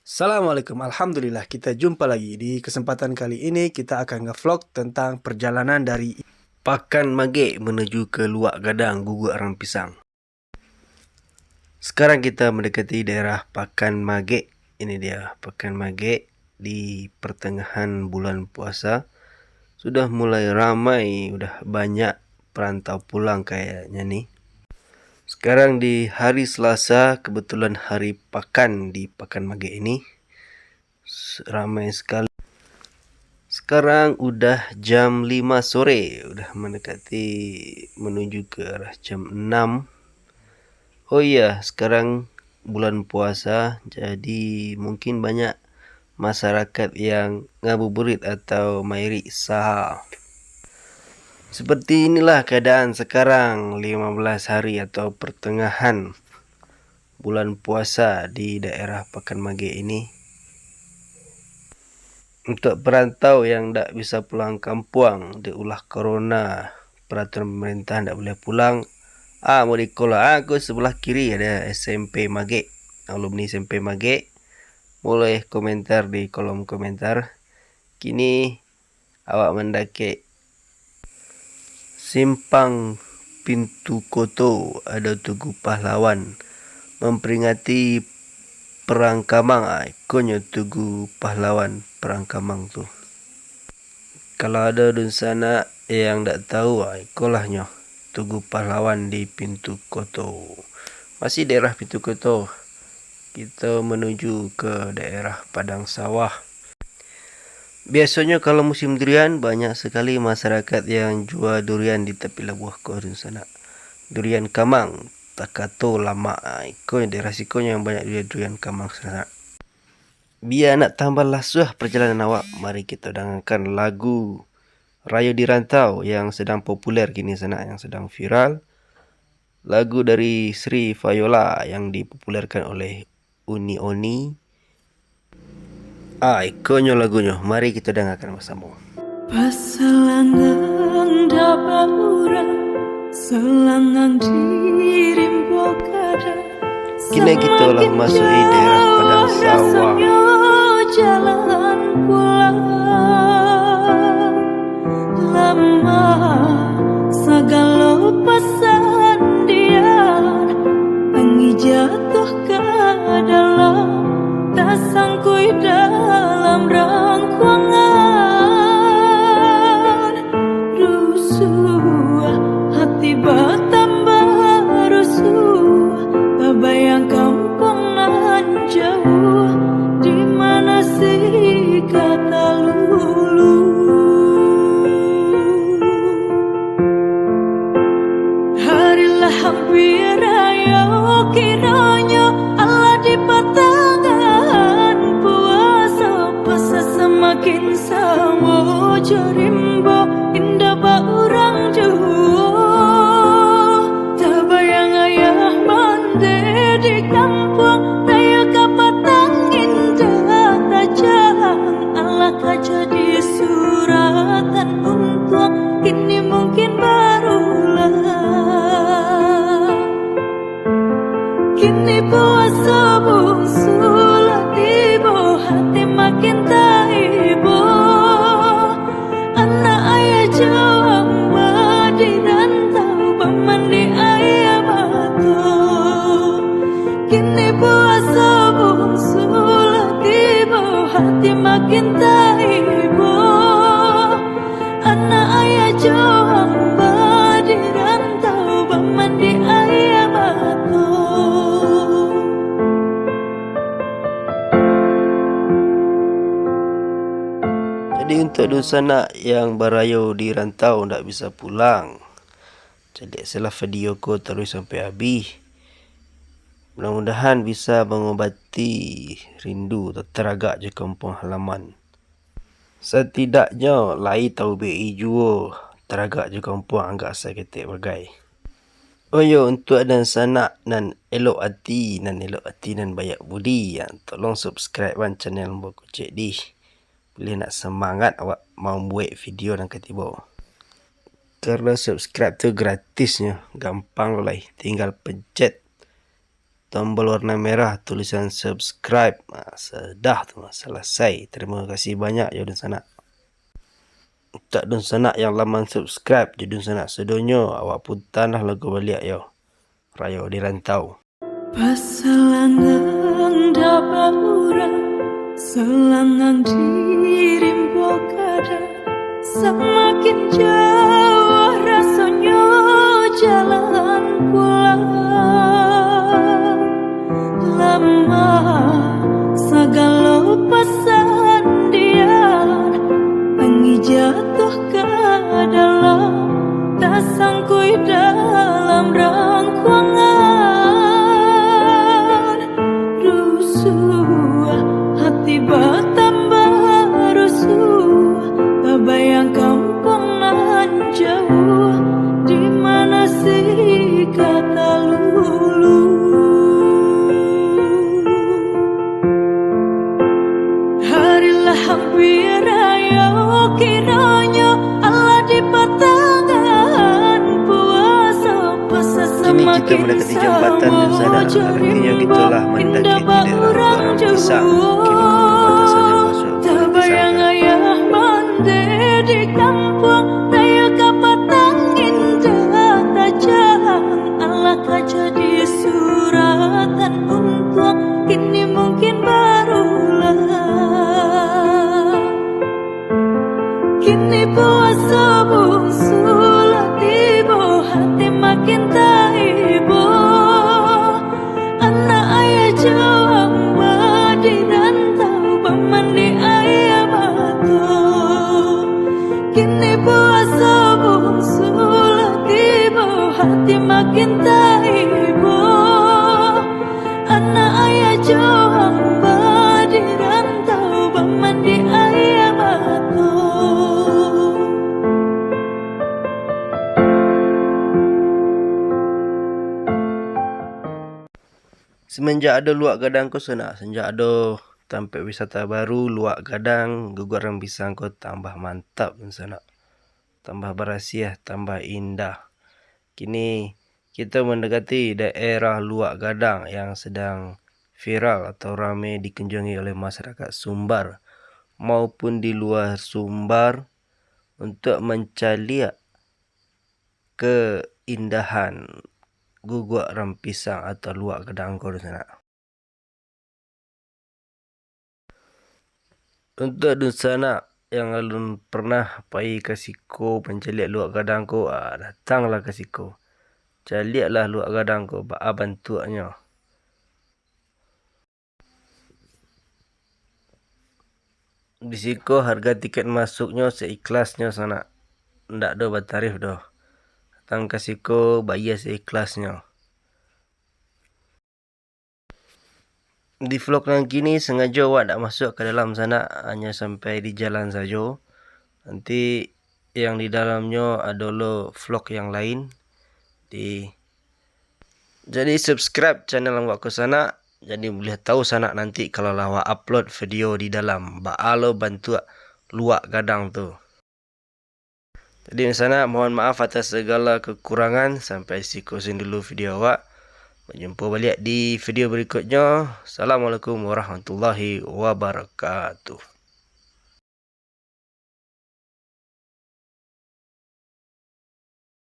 Assalamualaikum, Alhamdulillah kita jumpa lagi. Di kesempatan kali ini kita akan nge-vlog tentang perjalanan dari Pakan Mage menuju ke Luak Gadang, Guguk Arang Pisang. Sekarang kita mendekati daerah Pakan Mage. Ini dia Pakan Mage di pertengahan bulan puasa. Sudah mulai ramai, udah banyak perantau pulang kayaknya nih. Sekarang di hari Selasa, kebetulan hari pakan di Pakan Mage ini. Ramai sekali. Sekarang udah jam 5 sore, udah mendekati menuju ke arah jam 6. Oh iya, sekarang bulan puasa, jadi mungkin banyak masyarakat yang ngabuburit atau mairi saha. Seperti inilah keadaan sekarang 15 hari atau pertengahan bulan puasa di daerah Pakan Mage ini. Untuk perantau yang tak bisa pulang kampung, diulah corona, peraturan pemerintah tak boleh pulang. Mau di sekolah, aku sebelah kiri ada SMP Mage, alumni SMP Mage. Boleh komentar di kolom komentar. Kini awak mendaki Simpang Pintu Koto, ada Tugu Pahlawan memperingati Perang Kamang. Ikonnya Tugu Pahlawan Perang Kamang tu. Kalau ada di sana yang tak tahu, ikolahnya Tugu Pahlawan di Pintu Koto. Masih daerah Pintu Koto, kita menuju ke daerah Padang Sawah. Biasanya kalau musim durian, banyak sekali masyarakat yang jual durian di tepi labuh kau di sana. Durian Kamang, Takato lama, ikon daerah sikonya yang banyak durian Kamang sana. Biar nak tambah lasuh perjalanan awak, mari kita dengarkan lagu Rayo di Rantau yang sedang populer kini sana, yang sedang viral. Lagu dari Sri Viola yang dipopulerkan oleh Uni Oni. Ikonyo lagunya, mari kita dengarkan bersama. Pasalangan dapat urang, selangang dirimbo kada. Kini kita telah masuki daerah Padang Sawah. Jalan pulang lama, segala pesan dia pengi jatuh ke dalam, tak sangkui dalam rangkuangan. Rusuh hati bertambah rusuh, tak bayang kampung nan jauh, di mana sih kata lulu. Harilah hampir raya, kiranya Allah di patangan puasa, puasa semakin sama jerimbo indah baurang jauh. Tak bayang ayah mande di kampung, raya kapatang indah tak jalan. Allah kaca di suratan untung, kini mungkin barulah. Kini puasa bungsulah tiba, hati makin tak ibu. Anak ayah jauh di rantau, pemandi ayah batu. Kini puasa bungsulah tiba, hati makin tak ibu. Anak ayah jauh di rantau, pemandi ayah batu. Jadi untuk dosana yang berayo di rantau tak bisa pulang, jadi salah video ko terus sampai habis. Mudah-mudahan bisa mengobati rindu teragak je kampung halaman. Setidaknya lai tahu BI jua teragak je kampung anggap saya ketik bagai. Oh yo, untuk dan sanak nan elok hati nan bayak budi, yang tolong subscribe channel Mbok Kucik di. Boleh nak semangat awak mau buat video dan ketiba. Karena subscribe tu gratisnya, gampang lah, tinggal pencet tombol warna merah tulisan subscribe. Sudah tu selesai. Terima kasih banyak ya dun sanak. Tak dun sanak yang laman subscribe je dun sanak sedonyo awak pun tanah lagu balik yo. Rayo di rantau. Pasalangan dapat urang, selangang dirimbo kada, semakin jauh rasanya jalan pulang. Lama segala pesandian, pengi jatuh ke dalam, tak sangkui dalam rangkuangan. Hati bertambah rusuh, terbayang kampung nan jauh, di mana si kata lulu. Harilah hampir raya, kiranya Allah di pertengahan puasa, puasa semakin kita mendekati jambatan di sana. Artinya gitulah mendaki di daerah Orang Pisang. Terbayang ayah mandi di kampung, raya kapatan indah tajam, Allah kaca di suratan untung, kini mungkin barulah. Kini puasa bungsulah tiba, hati makin taibo. Anak ayah jauh di rantau, pemandi ayah batu. Kini puasa bungsulah tiba, hati makin taibo. Anak ayah jauh di rantau, pemandi ayah batu. Semenjak ada Luak Gadang ko sana, semenjak ada tempat wisata baru Luak Gadang, Guguk Orang Pisang ko tambah mantap sana. Tambah berasiah, tambah indah. Kini kita mendekati daerah Luak Gadang yang sedang viral atau ramai dikunjungi oleh masyarakat Sumbar maupun di luar Sumbar untuk mencaliak keindahan Guguk Orang Pisang atau Luak Gadang ko di sana. Untuk dun sana yang alun pernah pergi ke Siko pencaliak Luak Gadang ko, datanglah ke Siko. Caliaklah Luak Gadang ko, bak bantuannya. Di Siko harga tiket masuknya seikhlasnya sana. Ndak ada bertarif dah. Datang ke Siko bayar seikhlasnya. Di vlog yang kini sengaja awak tak masuk ke dalam sana, hanya sampai di jalan saja. Nanti yang di dalamnya adalah vlog yang lain. Jadi subscribe channel awak ke sana, jadi boleh tahu sana nanti kalau awak upload video di dalam baalo bantu Luak Gadang tu. Jadi di sana mohon maaf atas segala kekurangan. Sampai sini dulu video awak. Berjumpa balik di video berikutnya. Assalamualaikum warahmatullahi wabarakatuh.